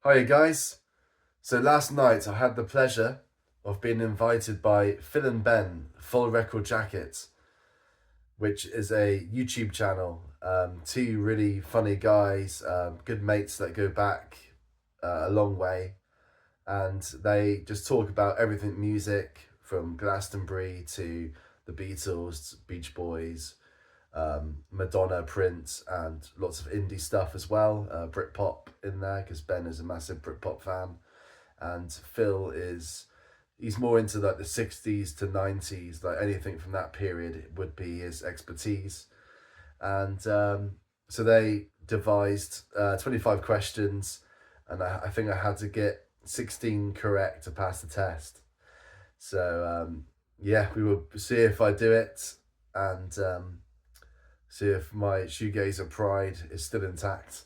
Hiya guys. So last night I had the pleasure of being invited by Phil and Ben, Full Record Jacket, which is a YouTube channel. Two really funny guys, good mates that go back a long way, and they just talk about everything music from Glastonbury to the Beatles, Beach Boys, Madonna, Prince, and lots of indie stuff as well. Britpop in there because Ben is a massive Britpop fan, and he's more into like the 60s to 90s, like anything from that period would be his expertise. And so they devised 25 questions, and I think I had to get 16 correct to pass the test. So yeah, we will see if I do it, and see if my shoegazer pride is still intact.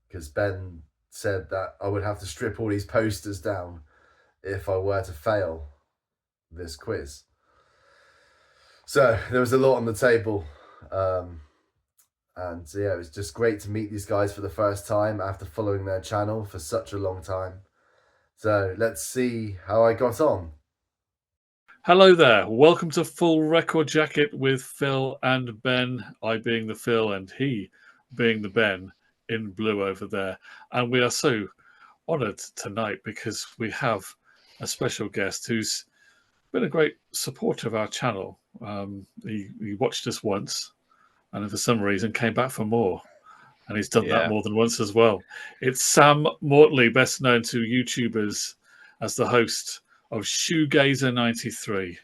Because Ben said that I would have to strip all these posters down if I were to fail this quiz. So there was a lot on the table. And yeah, it was just great to meet these guys for the first time after following their channel for such a long time. So let's see how I got on. Hello there. Welcome to Full Record Jacket with Phil and Ben. I being the Phil and he being the Ben in blue over there. And we are so honoured tonight because we have a special guest who's been a great supporter of our channel. He watched us once and for some reason came back for more. And he's done that more than once as well. It's Sam Mortley, best known to YouTubers as the host of Shoegazer 93.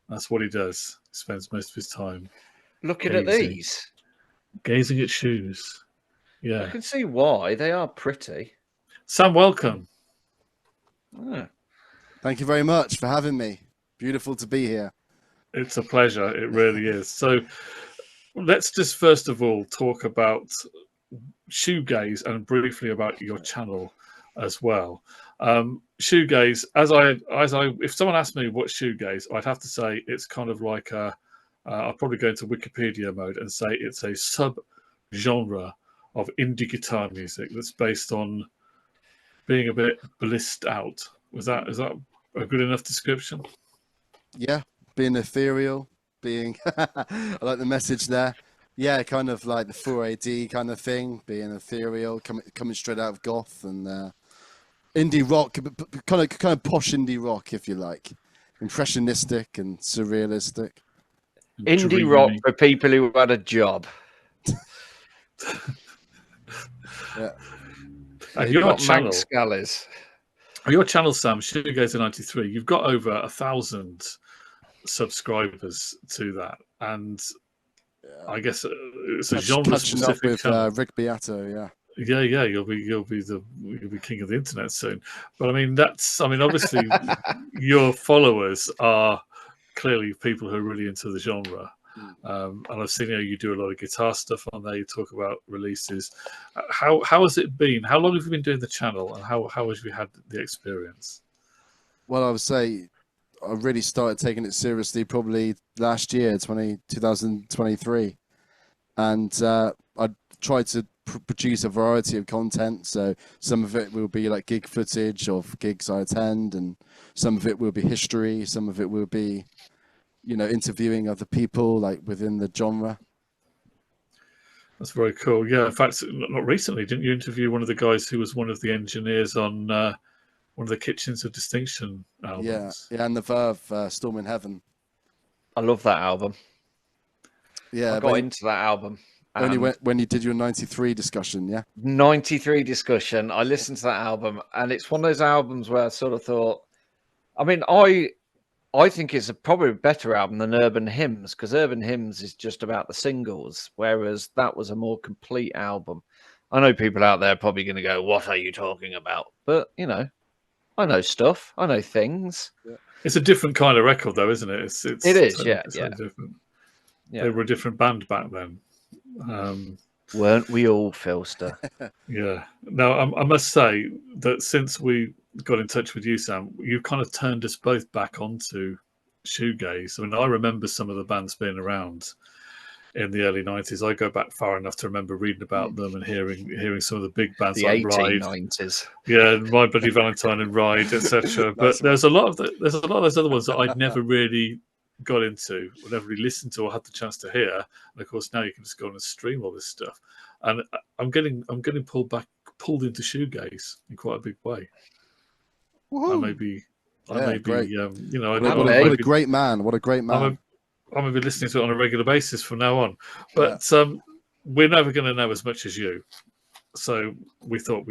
That's what he does. He spends most of his time looking at these, gazing at shoes. Yeah, I can see why they are pretty. Sam, welcome. Thank you very much for having me. Beautiful to be here. It's a pleasure. It really is. So let's just first of all talk about Shoegaze and briefly about your channel as well. Shoegaze, if someone asked me what Shoegaze, I'd have to say it's kind of like I'll probably go into Wikipedia mode and say it's a sub-genre of indie guitar music that's based on being a bit blissed out. Is that a good enough description? Yeah, being ethereal, being I like the message there. Yeah, kind of like the 4AD kind of thing, being ethereal, coming straight out of goth and indie rock, kind of posh indie rock, if you like, impressionistic and surrealistic. Indie rock for people who had a job. Yeah. And your channel, your channel, Sam, Shoegaze 93, you've got over 1,000 subscribers to that, and I guess it's a genre-specific channel. Rick Beato, yeah. Yeah, you'll be king of the internet soon. But I mean, obviously, your followers are clearly people who are really into the genre. And I've seen you do a lot of guitar stuff on there. You talk about releases. How has it been? How long have you been doing the channel, and how have you had the experience? Well, I would say I really started taking it seriously probably last year, 2023, and I tried to produce a variety of content. So some of it will be like gig footage of gigs I attend, and some of it will be history. Some of it will be, interviewing other people like within the genre. That's very cool. Yeah, in fact, not recently, didn't you interview one of the guys who was one of the engineers on one of the Kitchens of Distinction albums? Yeah, and the Verve, Storm in Heaven. I love that album. Yeah, I got into that album. When you did your 93 discussion, yeah? 93 discussion, I listened to that album, and it's one of those albums where I sort of thought, I mean, I think it's probably a better album than Urban Hymns, because Urban Hymns is just about the singles, whereas that was a more complete album. I know people out there are probably going to go, what are you talking about? But, I know stuff. I know things. Yeah. It's a different kind of record, though, isn't it? It is, yeah. Different. Yeah. They were a different band back then. Weren't we all, Philster? Yeah. Now, I must say that since we got in touch with you, Sam, you kind of turned us both back onto Shoegaze. I mean, I remember some of the bands being around in the early 90s. I go back far enough to remember reading about them and hearing some of the big bands The like Ride. 1890s. Yeah, My Bloody Valentine and Ride, etc. But Nice one. there's a lot of those other ones that I'd never really got into, or never really listened to, or had the chance to hear. And of course, now you can just go on and stream all this stuff. And I'm getting pulled into shoegaze in quite a big way. I may be, great. you know, What Hey. a great man. What a great man. I'm going to be listening to it on a regular basis from now on. But we're never going to know as much as you. So we thought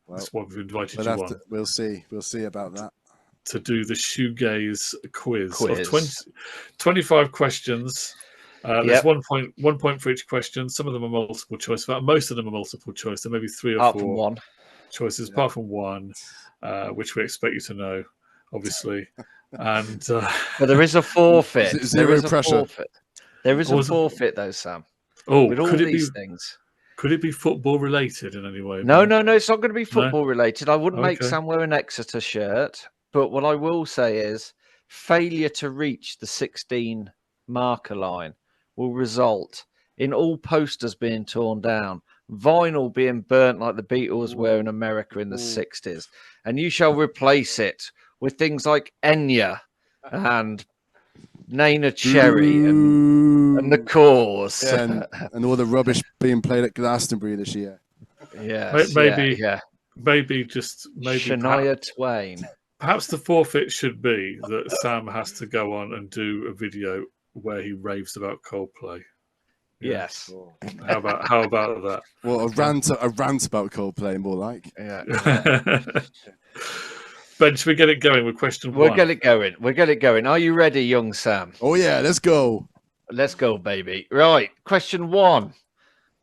that's why we've invited you on. We'll see. We'll see about that. To do the shoegaze quiz. Of 25 questions. There's 1 point for each question. Some of them are multiple choice. Most of them are multiple choice. There may be 3 or 4 from one. choices, apart from one, which we expect you to know, obviously. And but there is a forfeit. Zero pressure. There is a forfeit, though, Sam. Oh, with all these things. Could it be football related in any way? No. It's not going to be football related. I wouldn't make Sam wear an Exeter shirt. But what I will say is failure to reach the 16 marker line will result in all posters being torn down, vinyl being burnt like the Beatles were in America in the 60s, and you shall replace it with things like Enya and Nana Cherry and the Cause. Yeah, and all the rubbish being played at Glastonbury this year. Yes, maybe maybe Shania Twain. Perhaps the forfeit should be that Sam has to go on and do a video where he raves about Coldplay. Yes. How about that? Well, a rant about Coldplay, more like. Yeah. Ben, should we get it going with question 1? We'll get it going. Are you ready, young Sam? Oh yeah, let's go. Let's go, baby. Right. Question 1.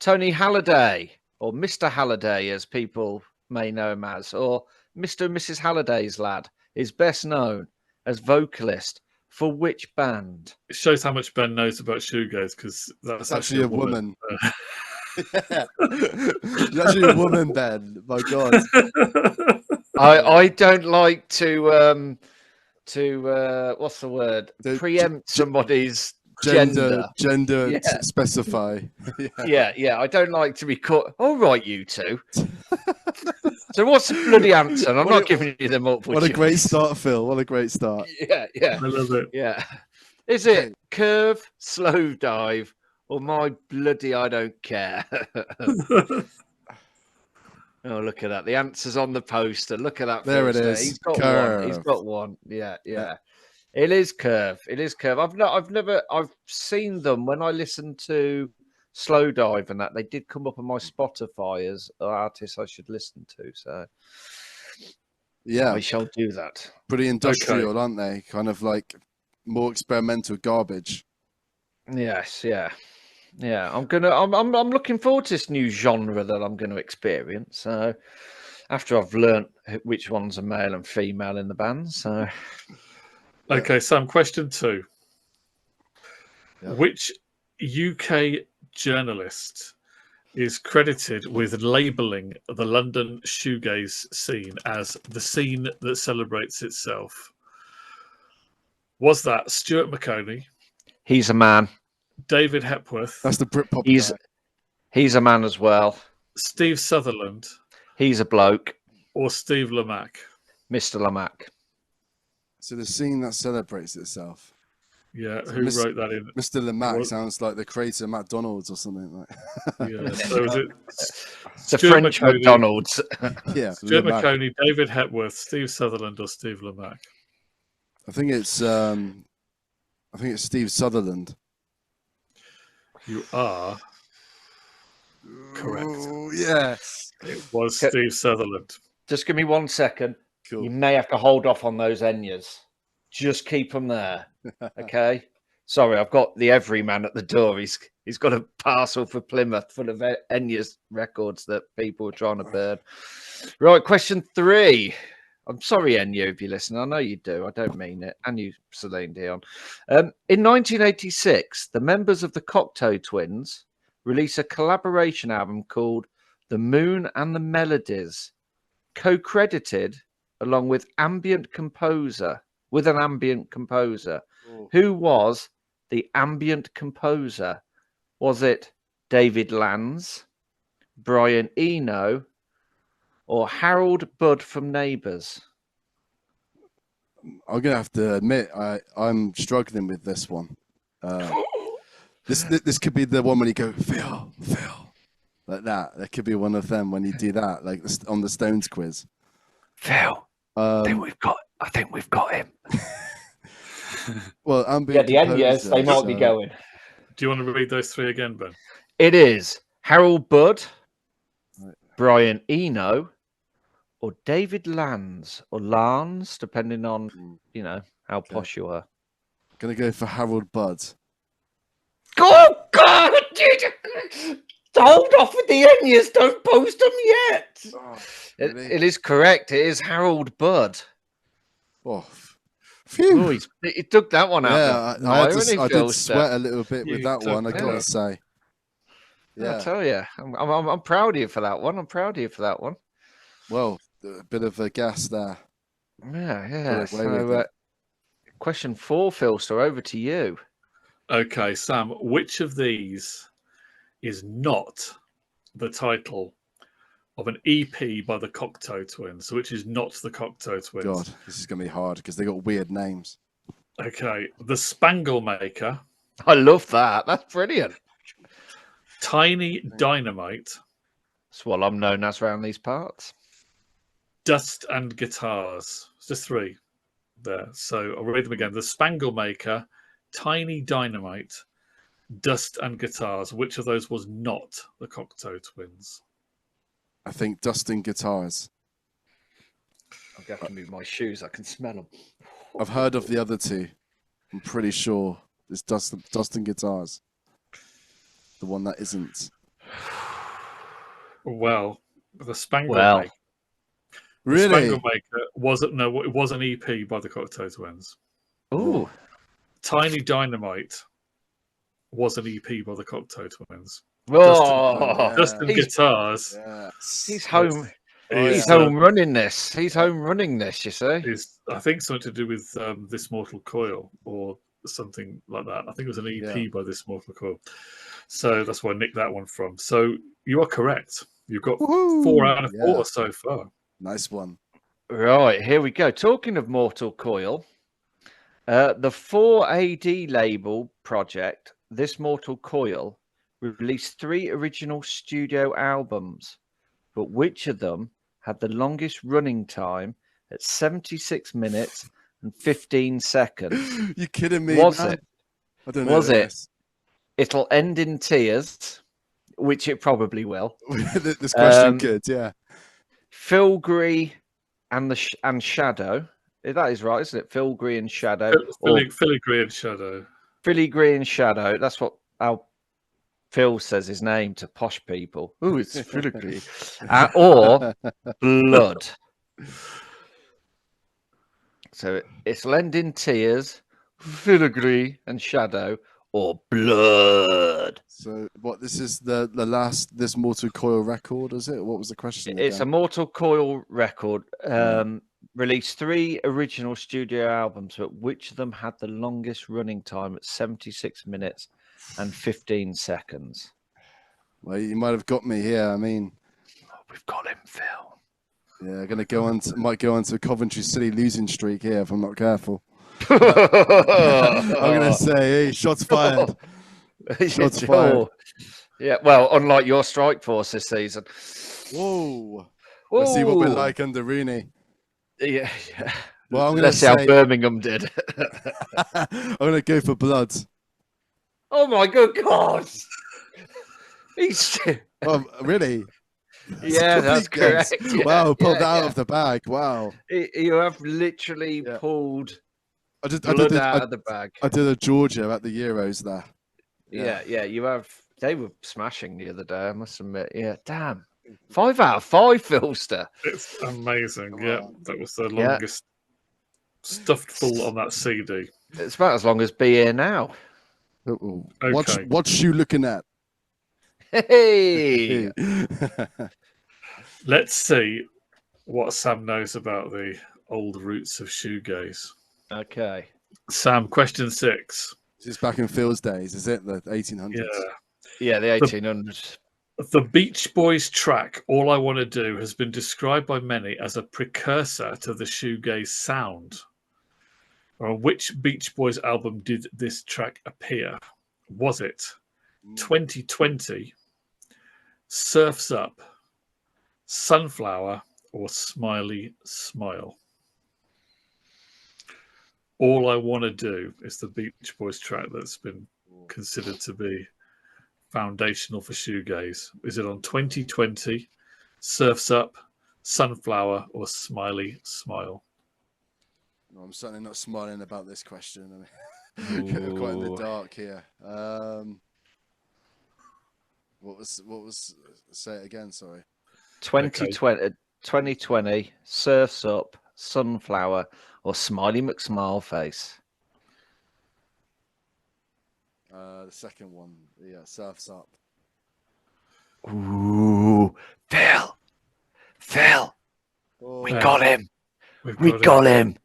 Tony Halliday, or Mr. Halliday, as people may know him as, or Mr. and Mrs. Halliday's lad, is best known as vocalist for which band? It shows how much Ben knows about shoegaze, because that's actually a woman. Yeah. You're actually a woman, Ben. My God. I don't like to what's the word? Preempt somebody's gender specify. Yeah. I don't like to be caught. All right, you two. So what's the bloody answer? I'm not giving you the multiple choice. What a great start, Phil. What a great start. Yeah. I love it. Yeah. Is it curve, slow dive, or my bloody I don't care? Oh, look at that. The answer's on the poster. Look at that. There it is. He's got curve. one. He's got one. Yeah. It is curve. I've seen them when I listened to Slow Dive and that. They did come up on my Spotify as artists I should listen to. So yeah, I shall do that. Pretty industrial, aren't they? Kind of like more experimental garbage. Yes, yeah. I'm looking forward to this new genre that I'm going to experience. So after I've learnt which ones are male and female in the band. So okay, Sam, question 2. Yeah. Which UK journalist is credited with labelling the London shoegaze scene as the scene that celebrates itself? Was that Stuart McConey? He's a man. David Hepworth? That's the Britpop guy. He's a man as well. Steve Sutherland? He's a bloke. Or Steve Lamacq? Mr. Lamacq. So the scene that celebrates itself. Yeah, who wrote that in? Mr. Lamacq sounds like the creator of McDonald's or something like. Yeah, so is it the French McConey, McDonald's? Yeah, Stuart McConey, David Hepworth, Steve Sutherland, or Steve Lamacq? I think it's Steve Sutherland. You are correct. Oh, yes, it was Steve Sutherland. Just give me 1 second. Cool. You may have to hold off on those Enyas. Just keep them there, okay? Sorry, I've got the everyman at the door. He's got a parcel for Plymouth full of Enya's records that people are trying to burn. Right, question 3. I'm sorry, Enya, if you listen. I know you do. I don't mean it. And you, Celine Dion. In 1986, the members of the Cocteau Twins released a collaboration album called The Moon and the Melodies, co-credited along with an ambient composer. Who was the ambient composer Was it David Lanz, Brian Eno, or Harold Budd from Neighbours? I'm gonna have to admit I'm struggling with this one. This could be the one when you go Phil like that. That could be one of them when you do that, like on the Stones quiz. Phil, I think we've got him. Well, Yeah, the end years they might be going. Do you want to read those three again, Ben? It is Harold Budd, Brian Eno, or David Lanz, or Lance, depending on how posh you are. Gonna go for Harold Budd. Oh God! Hold off with the end years. Don't post them yet. Oh, It really? is correct. It is Harold Budd. Oh, phew. Oh, he took that one out. Yeah, the I irony, did Phil, sweat a little bit with You that took one. I that. gotta say. I Yeah. tell you, I'm proud of you for that one. I'm proud of you for that one. Well, a bit of a gas there. Yeah. Got away with So, it. question 4, Philster, over to you. Okay, Sam, which of these is not the title of an EP by the Cocteau Twins? Which is not the Cocteau Twins? God, this is gonna be hard because they got weird names. Okay, The Spangle Maker, I love that. That's brilliant. Tiny Dynamite, That's what I'm known as around these parts. Dust and Guitars. It's just three there. So I'll read them again. The Spangle Maker, Tiny Dynamite, Dust and Guitars. Which of those was not the Cocteau Twins? I think Dustin Guitars. I'm going to have to move my shoes. I can smell them. I've heard of the other two. I'm pretty sure it's Dustin Guitars. The one that isn't. Well, the Spangle Well. Maker. The Really? Spangle Maker it was an EP by the Cocteau Twins. Ooh. Tiny Dynamite was an EP by the Cocteau Twins. Oh, Dustin He's- Guitars Yes. he's home. Oh, He's yeah. home running this. He's home running this, you see. is, I think, something to do with This Mortal Coil or something like that. I think it was an EP by This Mortal Coil. So that's where I nicked that one from. So you are correct. You've got Woohoo! 4 out of 4 Yeah. so far. Nice one. Right, here we go. Talking of Mortal Coil, the 4AD label project, This Mortal Coil, released 3 original studio albums, but which of them had the longest running time at 76 minutes and 15 seconds? You kidding me? Was man? it? I don't know. Was it? this. It'll End in Tears, which it probably will. This question could, yeah. Filgree and Shadow. That is right, isn't it? Filgree and Shadow. Or Filigree and Shadow. Filigree and Shadow. That's what our Phil says his name to posh people. Oh, it's Filigree. Or Blood. So it'll End in Tears, Filigree and Shadow, or Blood. So what? This is the last This Mortal Coil record, is it? What was the question? It's a again? Mortal Coil record. Released 3 original studio albums, but which of them had the longest running time at 76 minutes and 15 seconds? Well, you might have got me here. I mean, We've got him, Phil. yeah, gonna go on. Might go on to a Coventry City losing streak here if I'm not careful. I'm I'm gonna say, hey, shots fired. Shots fired. Yeah, well, unlike your strike force this season. Whoa. Let's see what we're like under Rooney. Yeah. Well, I'm gonna Let's see how say Birmingham did. I'm gonna go for Blood. Oh my good God! He's Oh, really? yeah, that's Complete guess. correct. Yeah, Wow, pulled that yeah. out of the bag. Wow. You have literally Yeah. pulled I blood did out of the bag. I did a Georgia at the Euros there. Yeah, you have. They were smashing the other day, I must admit. Yeah, damn. 5 out of 5, Philster. It's amazing. Come Yeah, on. that was the Yeah. longest stuffed full on that CD. It's about as long as Be Here Now. Uh-oh. Okay. What you looking at? Hey! Let's see what Sam knows about the old roots of shoegaze. Okay. Sam, question 6. This is back in Phil's days, is it? The 1800s. Yeah. Yeah, the 1800s. The Beach Boys track, All I Want to Do, has been described by many as a precursor to the shoegaze sound. On which Beach Boys album did this track appear? Was it 2020, Surf's Up, Sunflower, or Smiley Smile? All I Want to Do is the Beach Boys track that's been considered to be foundational for shoegaze. Is it on 2020, Surf's Up, Sunflower, or Smiley Smile? No, I'm certainly not smiling about this question. I mean, quite in the dark here. What was? Say it again. Sorry. 2020, Surf's Up, Sunflower, or Smiley McSmileface? The second one. Yeah, Surf's Up. Ooh, Phil, Oh, we got him. We got got him.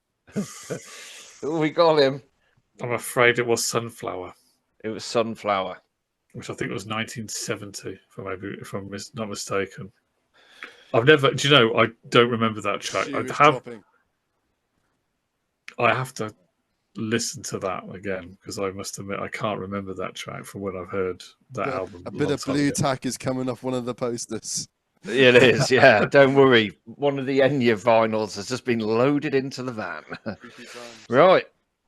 We got him. I'm afraid it was Sunflower, It was Sunflower. which I think was 1970, if I'm not mistaken. I've never. Do you know? I don't remember that track. shoe is dropping. I have to listen to that again because I must admit I can't remember that track from when I've heard that album. A bit of blue tack is coming off one of the posters. It is, yeah. Don't worry. One of the Enya vinyls has just been loaded into the van. Right.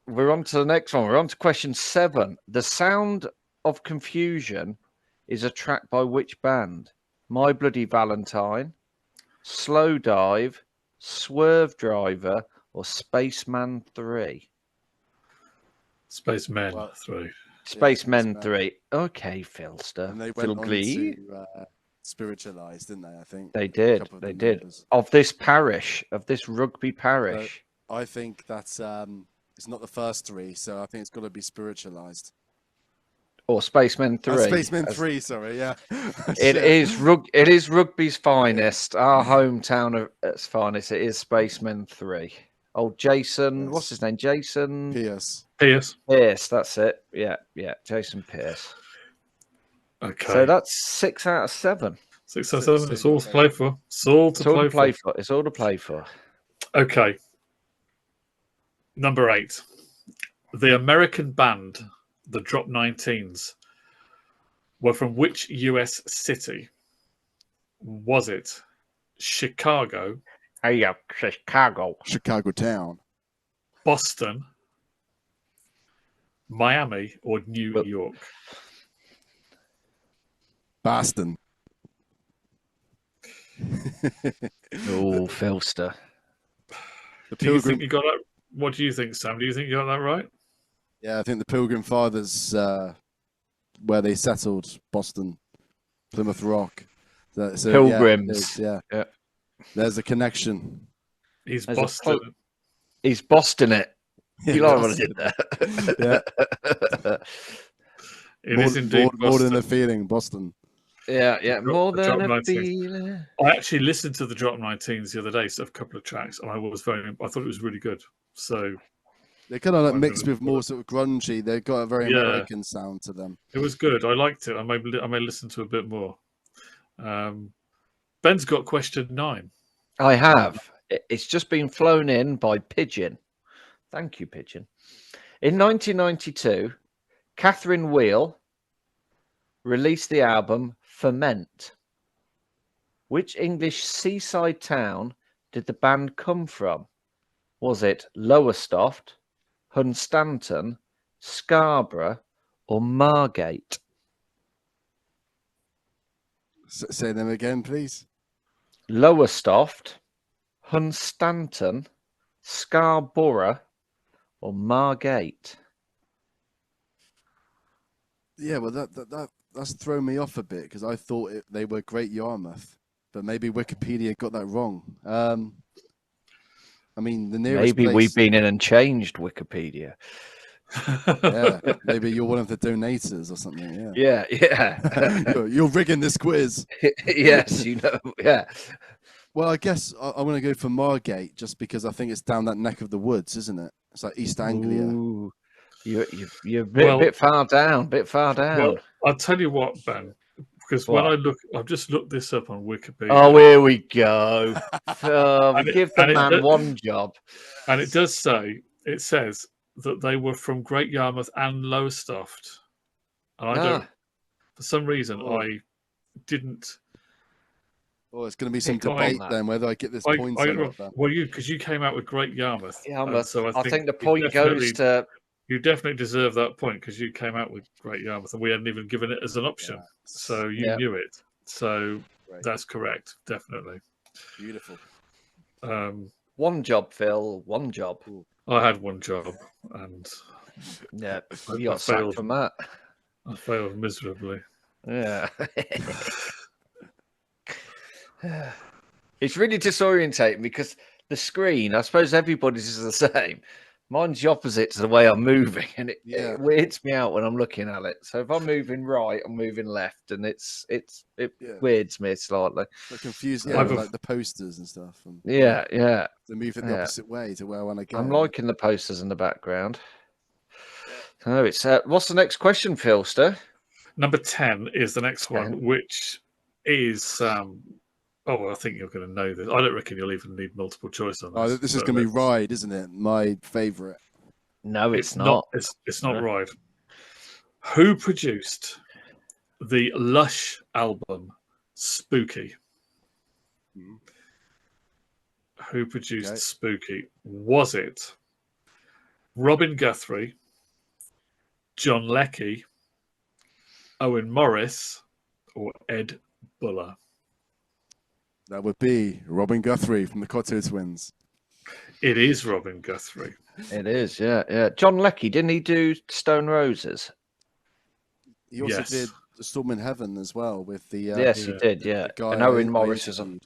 We're on to the next one. We're on to question 7. The Sound of Confusion is a track by which band? My Bloody Valentine, Slow Dive, Swerve Driver, or Spaceman 3? Spacemen 3. Spacemen 3. Okay, Philster. And they Phil went on Glee. to spiritualize, didn't they? I think They did. They did. Of this parish, of this rugby parish. I think that's it's not the first 3, so I think it's got to be spiritualized. Or Spacemen 3. Spacemen 3, sorry, yeah. It is rugby's finest, our hometown of its finest. It is Spacemen 3. Oh, Jason, Yes. what's his name? Jason Pierce. Pierce. That's it. Yeah, Jason Pierce. Okay. So that's 6 out of 7. 6 out of 7. It's all to play for. It's all to play for. It's all to play for. Okay. Number 8. The American band, the Drop 19s, were from which US city? Was it Chicago, Hey, Chicago. Chicago town. Boston, Miami, or New York? Boston. Oh, Philster. Do you think you got that? What do you think, Sam? Do you think you got that right? Yeah, I think the Pilgrim Fathers, where they settled, Boston, Plymouth Rock. So, Pilgrims. Yeah, there's a connection. He's There's Boston. He's Boston it. You like what I Boston. did there? Yeah. It is indeed more than Boston. a feeling, Boston. Yeah. More the than Drop a 19s. feeling. I actually listened to the Drop 19s the other day, so a couple of tracks, and I thought it was really good. So They're kind of like I'm mixed gonna with more sort of grungy. They've got a very American sound to them. it was good. I liked it. I may listen to a bit more. Ben's got question 9. I have. It's just been flown in by Pigeon. Thank you, Pigeon. In 1992, Catherine Wheel released the album Ferment. Which English seaside town did the band come from? Was it Lowestoft, Hunstanton, Scarborough, or Margate? Say them again, please. Lowestoft, Hunstanton, Scarborough, or Margate? Yeah, well, that's thrown me off a bit because I thought they were Great Yarmouth, but maybe Wikipedia got that wrong. I mean, the nearest Maybe place... we've been in and changed Wikipedia. Yeah, maybe you're one of the donators or something. Yeah. You're rigging this quiz. Yes, yeah. Well, I guess I'm going to go for Margate just because I think it's down that neck of the woods, isn't it? It's like East Anglia. Ooh. You're a bit far down. Well, I'll tell you what, Ben. Because when I've just looked this up on Wikipedia. Oh, here we go. Give the man one job. And it does say, it says that they were from Great Yarmouth and Lowestoft. And I don't, for some reason, I didn't. Well, it's going to be some debate then whether I get this point or not. Then. Well, because you came out with Great Yarmouth. So I think the point goes to. You definitely deserve that point because you came out with Great Yarmouth and we hadn't even given it as an option. So you knew it. So that's correct. Definitely. Beautiful. One job, Phil. One job. I had one job and you got sacked from that. I failed miserably. Yeah. It's really disorientating because the screen, I suppose everybody's is the same. Mine's the opposite to the way I'm moving, and it weirds me out when I'm looking at it. So if I'm moving right, I'm moving left, and it weirds me slightly. I'm confused, like the posters and stuff. And, They move it the opposite way to where I want to go. I'm liking the posters in the background. So it's what's the next question, Philster? Number 10 is the next one, which is I think you're going to know this. I don't reckon you'll even need multiple choice on this. Oh, this is going to be Ride, isn't it? My favourite. No, it's not. It's not Ride. Who produced the Lush album Spooky? Who produced Spooky? Was it Robin Guthrie, John Leckie, Owen Morris, or Ed Buller? That would be Robin Guthrie from the Cotto Twins. It is Robin Guthrie. It is, yeah. John Leckie, didn't he do Stone Roses? He also did Storm in Heaven as well with the. Yes, he did. Yeah, and Owen Morris is. And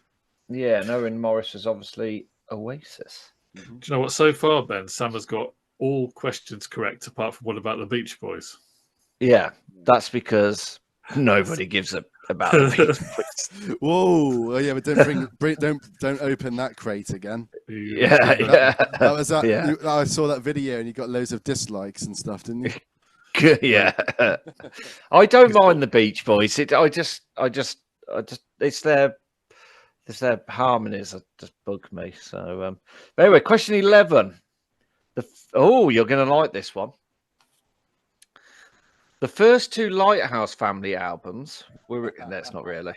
Owen Morris is obviously Oasis. Do you know what? So far, Ben, Sam has got all questions correct, apart from what about the Beach Boys? Yeah, that's because nobody gives a about the Beach Boys. Whoa! Oh, yeah, but don't open that crate again. That was that. I saw that video and you got loads of dislikes and stuff, didn't you? Yeah, I don't mind the Beach Boys. It's their harmonies that just bug me. So anyway, question 11. You're going to like this one. The first two Lighthouse family albums were... That's not really.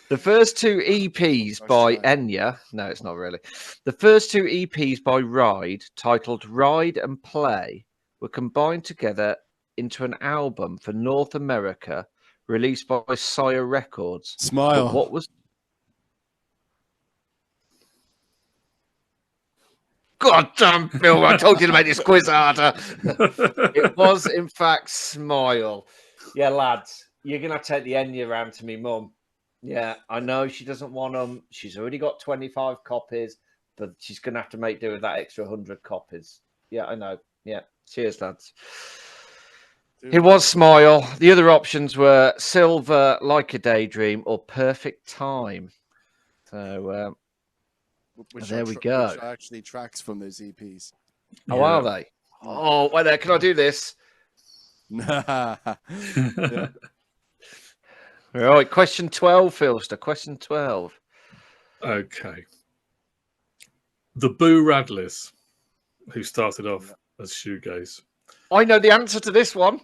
The first two EPs by Enya... No, it's not really. The first two EPs by Ride, titled Ride and Play, were combined together into an album for North America, released by Sire Records. Smile. But what was... God damn, Phil, I told you to make this quiz harder. It was, in fact, Smile. Yeah, lads, you're going to take the Enya round to me mum. Yeah, I know she doesn't want them. She's already got 25 copies, but she's going to have to make do with that extra 100 copies. Yeah, I know. Yeah, cheers, lads. It was Smile. The other options were Silver, Like a Daydream, or Perfect Time. So... there we go. Which are actually tracks from those EPs. Oh, are they? Oh, wait there. Can I do this? Yeah. All right. Question 12, Philster. Question 12. Okay. The Boo Radleys, who started off as Shoegaze. I know the answer to this one.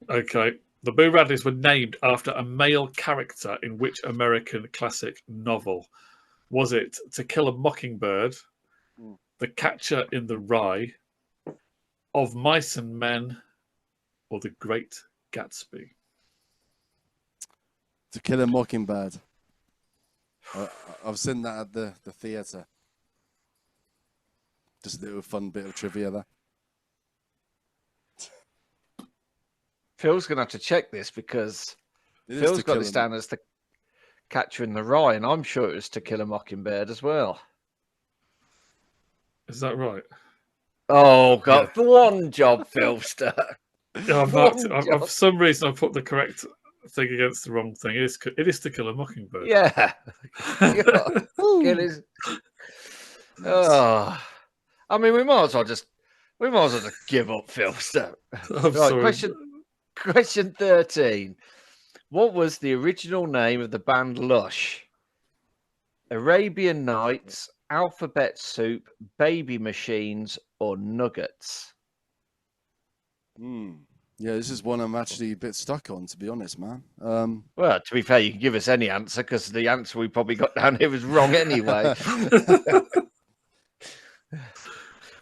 Okay. The Boo Radleys were named after a male character in which American classic novel? Was it To Kill a Mockingbird, The Catcher in the Rye, Of Mice and Men, or The Great Gatsby? To Kill a Mockingbird. I've seen that at the theatre. Just a little fun bit of trivia there. Phil's going to have to check this because Phil's got this down as The Catcher in the Rye, and I'm sure it was To Kill a Mockingbird as well. Is that right? Oh, God. Yeah. One job, Philster. For some reason, I put the correct thing against the wrong thing. It is To Kill a Mockingbird. Yeah. It is. Oh. I mean, we might as well just We might as well just give up, Phil. So. I'm Right, sorry. question 13. What was the original name of the band Lush? Arabian Nights, Alphabet Soup, Baby Machines, or Nuggets? Yeah, this is one I'm actually a bit stuck on, to be honest, man. Well, to be fair, you can give us any answer because the answer we probably got down here was wrong anyway.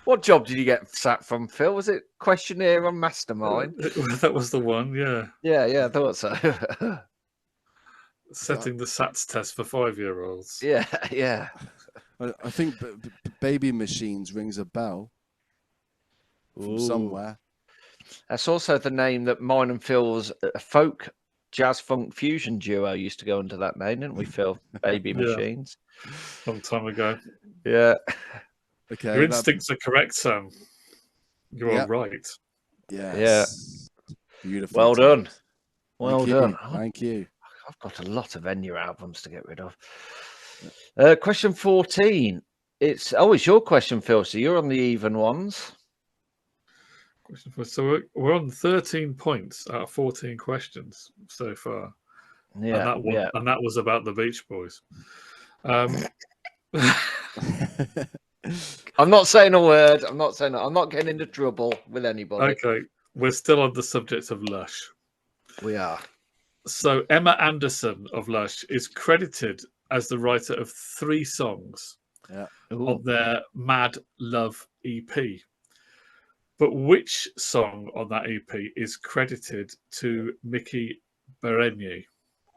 What job did you get sacked from, Phil? Was it questionnaire on Mastermind? That was the one, yeah. Yeah, I thought so. Setting the SATs test for 5-year-olds. Yeah. I think Baby Machines rings a bell from somewhere. That's also the name that mine and Phil's folk jazz funk fusion duo used to go under that name, didn't we, Phil? Baby Machines. Long time ago. Yeah. Okay. Your instincts are correct, Sam. You are right. Yes. Yeah. Beautiful. Well done. Well done. Thank you. I've got a lot of Enya albums to get rid of. Question 14. It's your question, Phil. So you're on the even ones. So we're on 13 points out of 14 questions so far. Yeah. And that was about the Beach Boys. I'm not saying a word. I'm not getting into trouble with anybody. Okay. We're still on the subject of Lush. We are. So Emma Anderson of Lush is credited as the writer of 3 songs on their Mad Love EP. But which song on that EP is credited to Mickey Berenyi?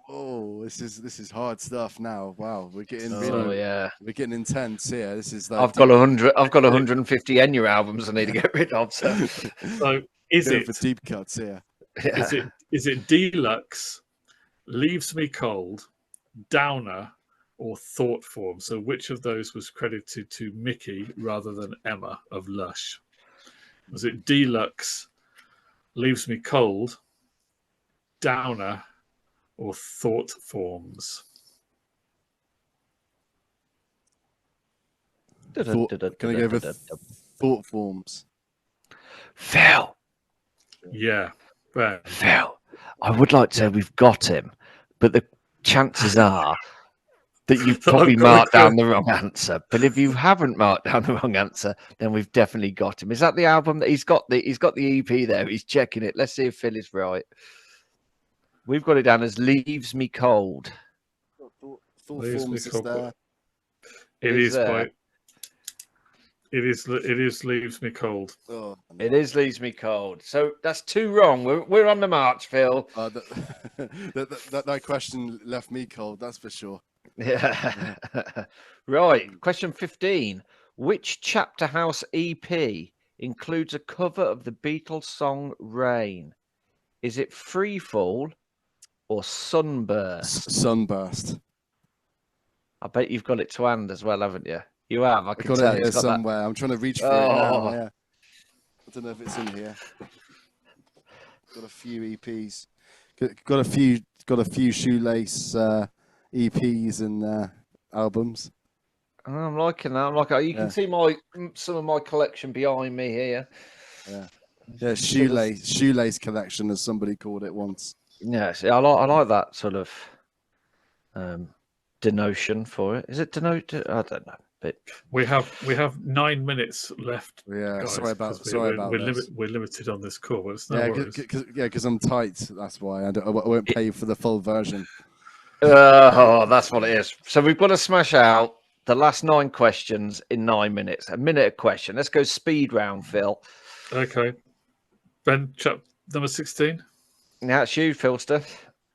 Oh, this is hard stuff now. Wow, we're getting we're getting intense here. This is like I've got 150 Enya albums I need to get rid of. So is it for deep cuts here? Is it Deluxe, Leaves Me Cold, Downer, or Thought Form? So which of those was credited to Mickey rather than Emma of Lush? Was it Deluxe, Leaves Me Cold, Downer, or Thought Forms? Can I go with Thought Forms? Phil. Yeah. Ben. Phil, I would like to say we've got him, but the chances are that you've probably marked down the wrong answer. But if you haven't marked down the wrong answer, then we've definitely got him. Is that the album that he's got the EP there? He's checking it. Let's see if Phil is right. We've got it down as Leaves Me Cold. Thought Forms is there. It is there. It is Leaves Me Cold. Oh, no. It is Leaves Me Cold. So that's 2 wrong. We're on the march, Phil. That question left me cold. That's for sure. Yeah. Right. Question 15. Which Chapter House EP includes a cover of the Beatles song Rain? Is it Free Fall or Sunburst? Sunburst. I bet you've got it to hand as well, haven't you? You have. I can got tell. it here somewhere. I'm trying to reach for it now. Yeah. I don't know if it's in here. Got a few EPs. Got a few Shoegaze EPs and albums. I'm liking that. You can see some of my collection behind me here. Yeah. Shoegaze collection, as somebody called it once. Yes, I like that sort of denotion for it. Is it denote? I don't know. But we have 9 minutes left. Yeah, guys, sorry about this. We're limited on this call, but it's no worries. Because I'm tight. That's why I won't pay for the full version. That's what it is. So we've got to smash out the last 9 questions in 9 minutes. A minute a question. Let's go speed round, Phil. Okay. Ben, number 16. Now it's you, Philster.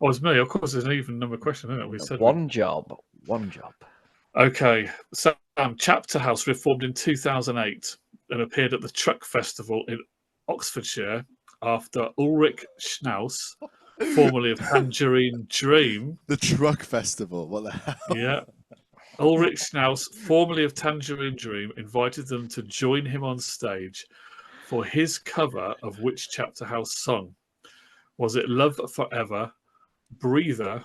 Oh, it's me. Of course, it's an even number question, isn't it? We said one job. Okay. So Chapter House reformed in 2008 and appeared at the Truck Festival in Oxfordshire after Ulrich Schnaus, formerly of Tangerine Dream. The Truck Festival. What the hell? Yeah. Ulrich Schnaus, formerly of Tangerine Dream, invited them to join him on stage for his cover of which Chapter House song? Was it Love Forever, Breather,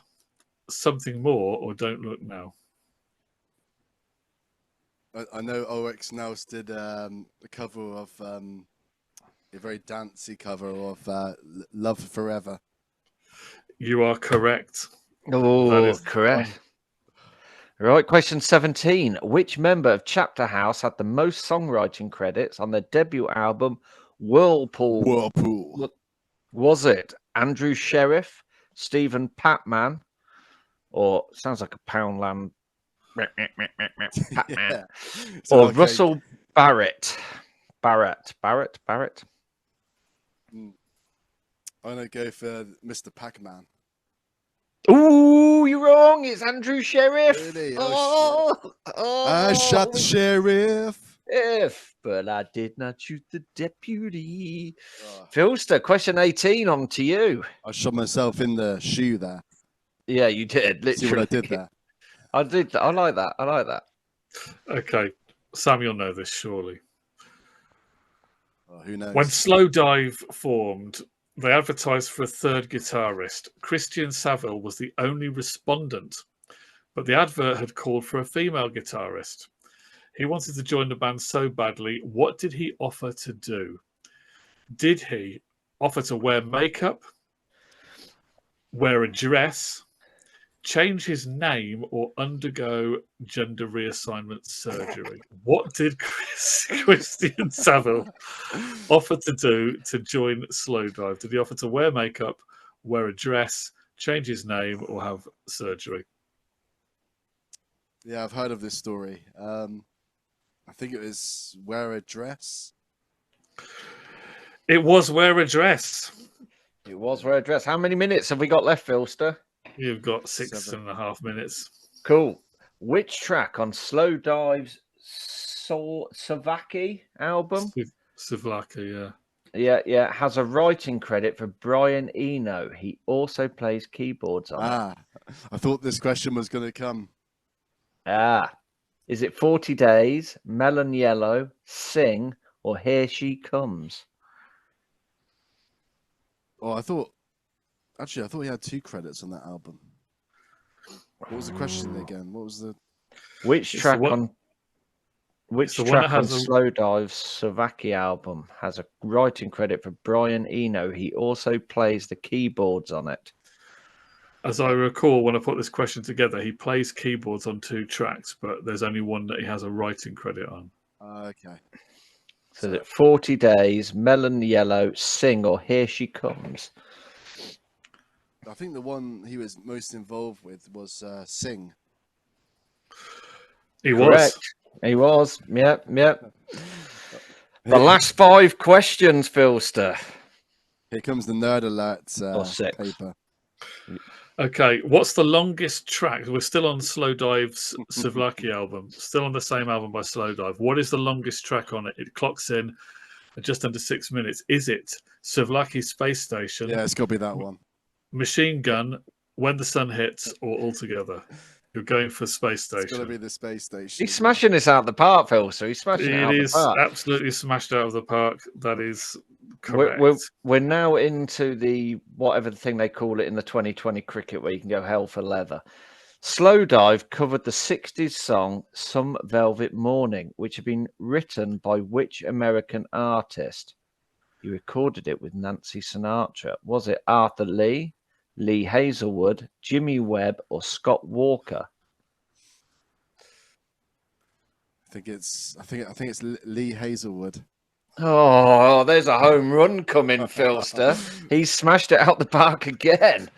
Something More, or Don't Look Now? I know OX Naus did a cover of A very dancey cover of Love Forever. You are correct. Oh, correct. Right, question 17. Which member of Chapter House had the most songwriting credits on their debut album, Whirlpool? Whirlpool. Was it Andrew Sheriff, Stephen Patman, or sounds like a Poundland Patman, Yeah. or Okay. Russell Barrett? Barrett. I'm gonna go for Mr. Pac-Man. Ooh, you're wrong. It's Andrew Sheriff. Really? I shot the sheriff. But I did not shoot the deputy. Oh, Philster, question 18 on to you. I shot myself in the shoe there. Yeah, you did. Literally. See what I did there? I did. I like that. Okay, Sam, you'll know this surely. Oh, who knows? When Slow Dive formed, they advertised for a third guitarist. Christian Saville was the only respondent, but the advert had called for a female guitarist. He wanted to join the band so badly. What did he offer to do? Did he offer to wear makeup, wear a dress, change his name, or undergo gender reassignment surgery? What did Christian Saville offer to do to join Slow Dive? Did he offer to wear makeup, wear a dress, change his name, or have surgery? Yeah, I've heard of this story. I think it was wear a dress. It was wear a dress. It was wear a dress. How many minutes have we got left, Philster? You've got 7 and a half minutes. Cool. Which track on Slow Dive's Savaki album? Savlaka, yeah. Yeah, has a writing credit for Brian Eno. He also plays keyboards on it. I thought this question was going to come. Is it 40 Days, Melon Yellow, Sing, or Here She Comes? Oh, I thought he had 2 credits on that album. What was the question again? What was the Which track on Slow Dive's Savaki album has a writing credit for Brian Eno? He also plays the keyboards on it. As I recall, when I put this question together, he plays keyboards on 2 tracks, but there's only one that he has a writing credit on. okay. So is it 40 Days, Melon Yellow, Sing, or Here She Comes? I think the one he was most involved with was Sing. He Correct. He was. Yep. The last 5 questions, Philster. Here comes the nerd alert 6. paper. Okay, what's the longest track? We're still on Slow Dive's Savlaki album, still on the same album by Slow Dive. What is the longest track on it? It clocks in at just under 6 minutes. Is it Savlaki Space Station? Yeah, it's got to be that one. Machine Gun, When the Sun Hits, or Altogether? You're going for Space Station. It's got to be the Space Station. He's smashing this out of the park, Phil. So he's smashing it out of the park. Absolutely smashed out of the park. That is correct. We're now into the whatever the thing they call it in the 2020 cricket, where you can go hell for leather. Slow Dive covered the 60s song Some Velvet Morning, which had been written by which American artist? He recorded it with Nancy Sinatra. Was it Arthur Lee, Lee Hazelwood, Jimmy Webb, or Scott Walker? I think it's Lee Hazelwood. Oh, there's a home run coming, Philster. He's smashed it out the park again.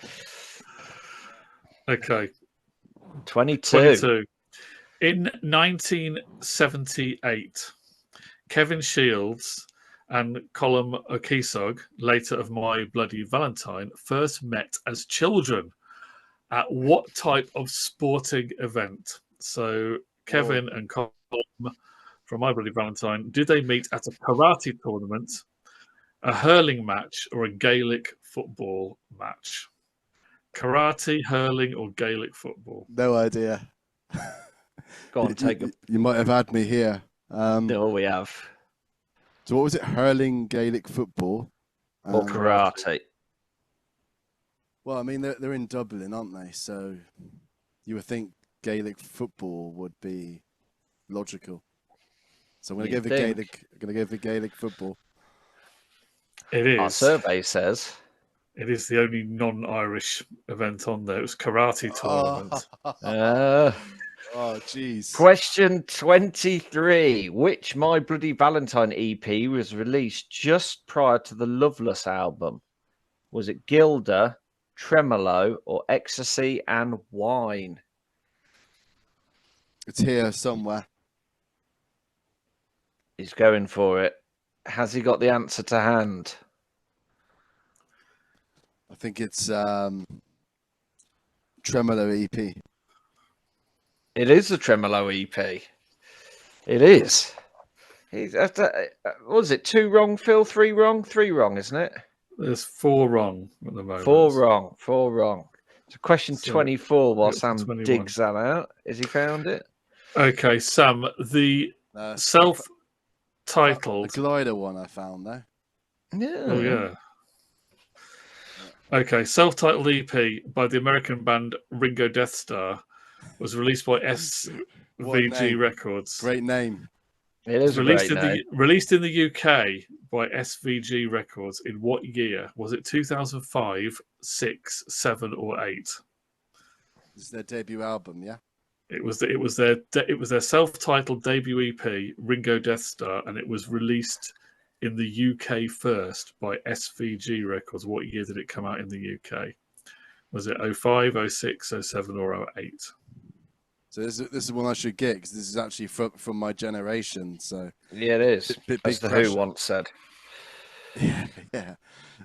Okay. 22. In 1978, Kevin Shields and Colm O'Keesog, later of My Bloody Valentine, first met as children at what type of sporting event? So Kevin and Colm from My Bloody Valentine, did they meet at a karate tournament, a hurling match, or a Gaelic football match? Karate, hurling, or Gaelic football? No idea. Go on, take it. You might have had me here. No, we have. So what was it? Hurling, Gaelic football, Or karate. Well, I mean they're in Dublin, aren't they? So you would think Gaelic football would be logical. So I'm going to go for Gaelic. I'm going to go for Gaelic football. It Our is. survey says It is the only non-Irish event on there. It was karate tournament. Oh, jeez. Question 23. Which My Bloody Valentine EP was released just prior to the Loveless album? Was it Gilda, Tremolo, or Ecstasy and Wine? It's here somewhere. He's going for it. Has he got the answer to hand? I think it's Tremolo EP. It is the Tremolo EP. It is. What was it? 2 wrong, Phil? 3 wrong? 3 wrong, isn't it? There's 4 wrong at the moment. 4 wrong. 4 wrong. So question So, 24 while it's Sam 21. digs that out. Has he found it? Okay, Sam, the The self-titled... glider one I found, though. Yeah. Oh, yeah. Okay, self-titled EP by the American band Ringo Death Star was released by SVG Records. Great name. It is released a great name. Released in the UK by SVG Records in what year? Was it 2005, 6, 7, or 8? This is their debut album, yeah? It was their self-titled debut EP, Ringo Death Star, and it was released in the UK first by SVG Records. What year did it come out in the UK? Was it 05, 06, 07, or 08? So this is one I should get because this is actually from my generation. So yeah, it is. Big As the pressure. Who once said. Yeah.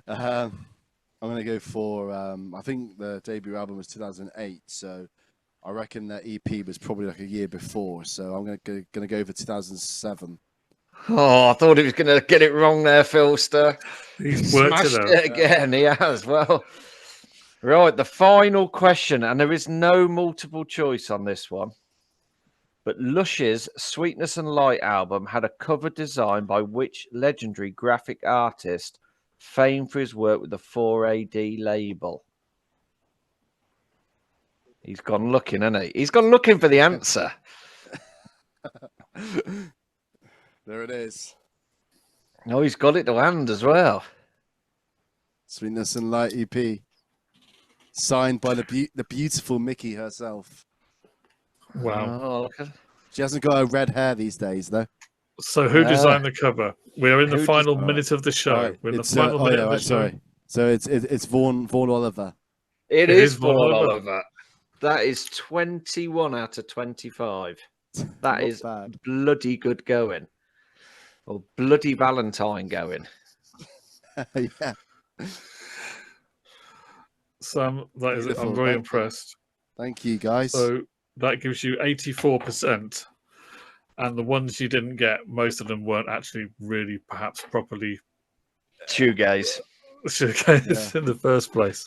I'm gonna go for. I think the debut album was 2008. So I reckon that EP was probably like a year before. So I'm gonna go for 2007. Oh, I thought he was going to get it wrong there, Philster. He's worked Smashed it out. it again. He has. Well, right. The final question, and there is no multiple choice on this one. But Lush's Sweetness and Light album had a cover design by which legendary graphic artist, famed for his work with the 4AD label? He's gone looking, hasn't he? He's gone looking for the answer. There it is. Oh, he's got it to hand as well. Sweetness and Light EP, signed by the beautiful Mickey herself. Wow. Oh, look at... She hasn't got her red hair these days, though. So who designed the cover? We are in the final minute of the show. Right. We're in the final minute of the show. Sorry. So it's Vaughan Oliver. It is Vaughan Vaughan Oliver. Oliver. That is 21 out of 25. That is bad. bloody good going. Or bloody Valentine going. Yeah. Sam, that is. Beautiful, I'm very thank you. impressed. Thank you, guys. So that gives you 84%. And the ones you didn't get, most of them weren't actually really perhaps properly Shoegaze. Shoegaze in the first place.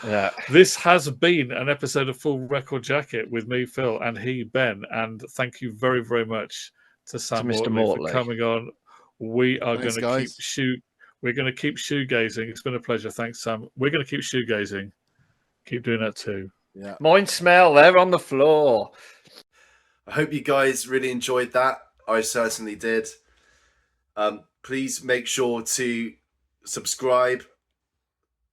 Yeah. This has been an episode of Full Record Jacket with me, Phil, and he, Ben. And thank you very, very much to Sam Mr. Mortley for coming on. We are going to guys. We're going to keep shoegazing. It's been a pleasure. Thanks, Sam. We're going to keep shoegazing. Keep doing that too. Yeah. Mine smell. They're on the floor. I hope you guys really enjoyed that. I certainly did. Please make sure to subscribe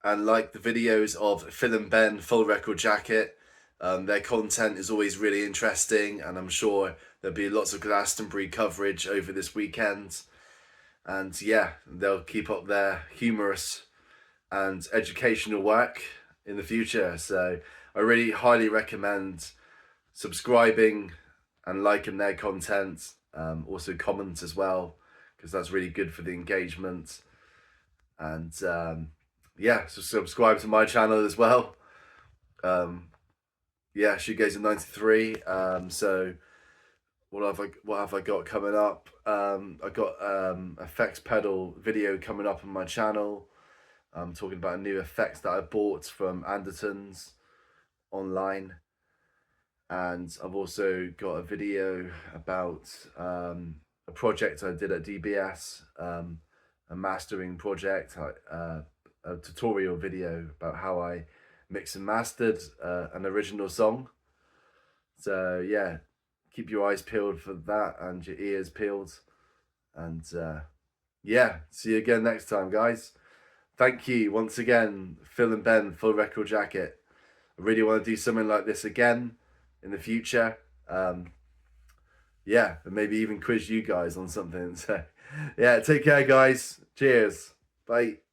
and like the videos of Phil and Ben Full Record Jacket. Their content is always really interesting, and I'm sure there'll be lots of Glastonbury coverage over this weekend. And yeah, they'll keep up their humorous and educational work in the future. So I really highly recommend subscribing and liking their content. Also comment as well, because that's really good for the engagement. And yeah, so subscribe to my channel as well. Yeah, Shoegaze 93. So what have I got coming up? I got effects pedal video coming up on my channel. I'm talking about a new effects that I bought from Anderton's online. And I've also got a video about a project I did at DBS, a mastering project, a tutorial video about how I mixed and mastered an original song. So yeah, keep your eyes peeled for that and your ears peeled. And yeah, see you again next time, guys. Thank you once again, Phil and Ben, Full Record Jacket. I really want to do something like this again in the future. Yeah, and maybe even quiz you guys on something. So, yeah, take care, guys. Cheers. Bye.